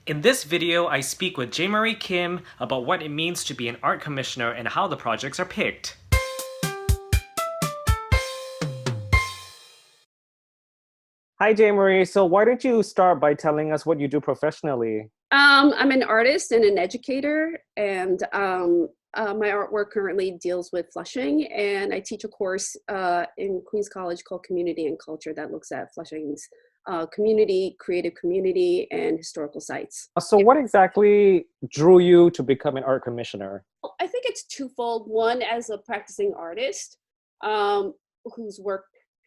In this video, I speak with Jamerry Kim about what it means to be an art commissioner and how the projects are picked. Hi, Jamerry. So why don't you start by telling us what you do professionally? I'm an artist and an educator, and my artwork currently deals with Flushing, and I teach a course in Queens College called Community and Culture that looks at Flushing's community, creative community, and historical sites. So what exactly drew you to become an art commissioner? I think it's twofold. One, as a practicing artist whose work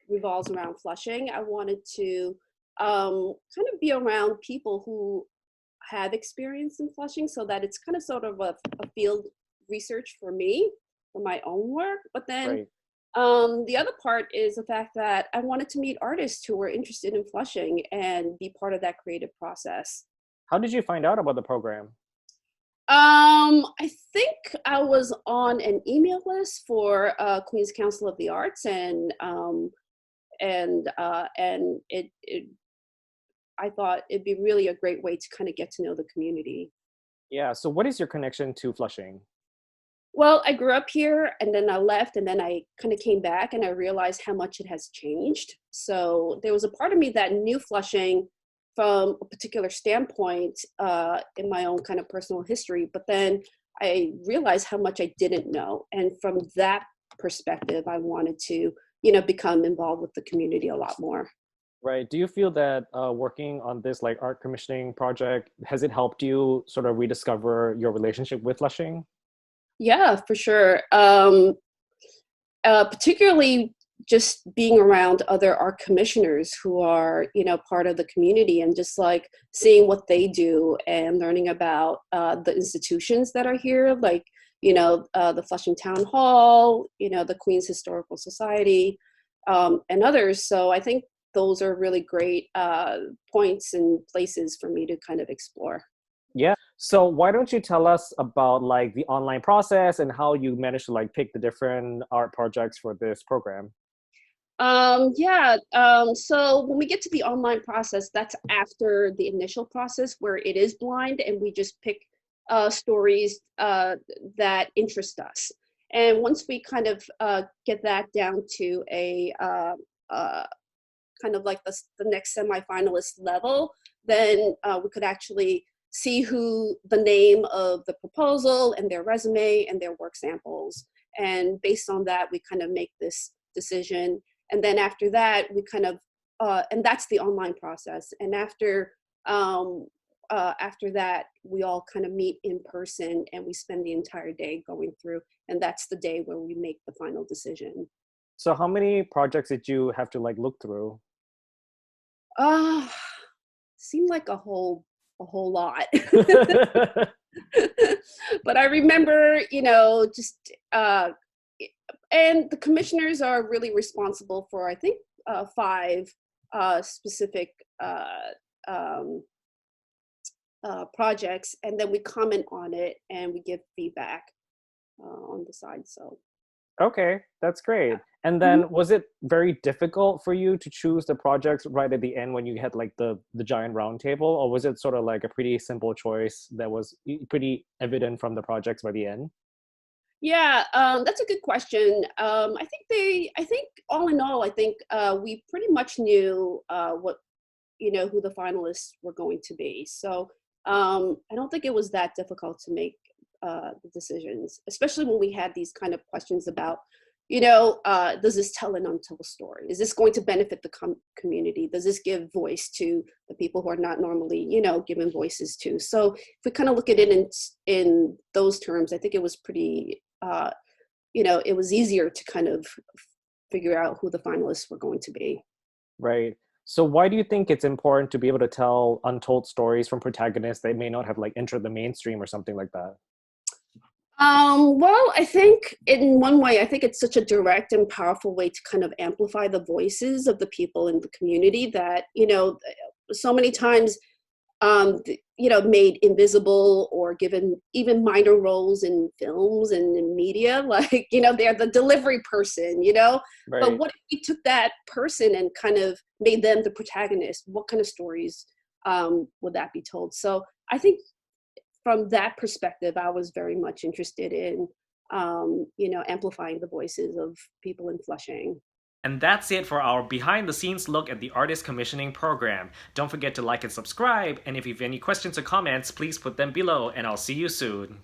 revolves around Flushing, I wanted to kind of be around people who have experience in Flushing so that it's kind of sort of a field research for me, for my own work. But then Right. the other part is the fact that I wanted to meet artists who were interested in Flushing and be part of that creative process. How did you find out about the program? I think I was on an email list for Queens Council of the Arts, and it I thought it'd be really a great way to kind of get to know the community. Yeah, so what is your connection to Flushing? Well, I grew up here and then I left and then I kind of came back and I realized how much it has changed. So there was a part of me that knew Flushing from a particular standpoint in my own kind of personal history, but then I realized how much I didn't know. And from that perspective, I wanted to, become involved with the community a lot more. Right. Do you feel that working on this like art commissioning project, has it helped you sort of rediscover your relationship with Flushing? Yeah, for sure. Particularly just being around other art commissioners who are, part of the community and just like seeing what they do and learning about the institutions that are here, like, the Flushing Town Hall, the Queens Historical Society, and others. So I think those are really great points and places for me to kind of explore. Yeah. So why don't you tell us about like the online process and how you managed to like pick the different art projects for this program? Yeah. So when we get to the online process, that's after the initial process where it is blind and we just pick stories that interest us. And once we kind of get that down to a kind of like the next semifinalist level, then we could actually see who the name of the proposal and their resume and their work samples. And based on that, we kind of make this decision. And then after that, we kind of, and that's the online process. And after that, we all kind of meet in person and we spend the entire day going through. And that's the day where we make the final decision. So how many projects did you have to like look through? Uh, Seemed like a whole lot. But I remember, just and the commissioners are really responsible for, I think, five specific um, projects, and then we comment on it and we give feedback on the side. So, Okay, that's great. And mhm. then was it very difficult for you to choose the projects right at the end when you had like the giant round table, or was it sort of like a pretty simple choice that was pretty evident from the projects by the end? Yeah, that's a good question. I think all in all, I think we pretty much knew who the finalists were going to be. So I don't think it was that difficult to make the decisions, especially when we had these kind of questions about, does this tell an untold story? Is this going to benefit the community? Does this give voice to the people who are not normally, given voices to? So if we kind of look at it in those terms, I think it was pretty, it was easier to kind of figure out who the finalists were going to be. Right. So why do you think it's important to be able to tell untold stories from protagonists that may not have like entered the mainstream or something like that? Well, I think in one way, I think it's such a direct and powerful way to kind of amplify the voices of the people in the community that, so many times, made invisible or given even minor roles in films and in media, like, they're the delivery person. But Right. what if we took that person and kind of made them the protagonist? What kind of stories would that be told? So I think from that perspective, I was very much interested in, amplifying the voices of people in Flushing. And that's it for our behind the scenes look at the artist commissioning program. Don't forget to like and subscribe, and if you have any questions or comments, please put them below, and I'll see you soon.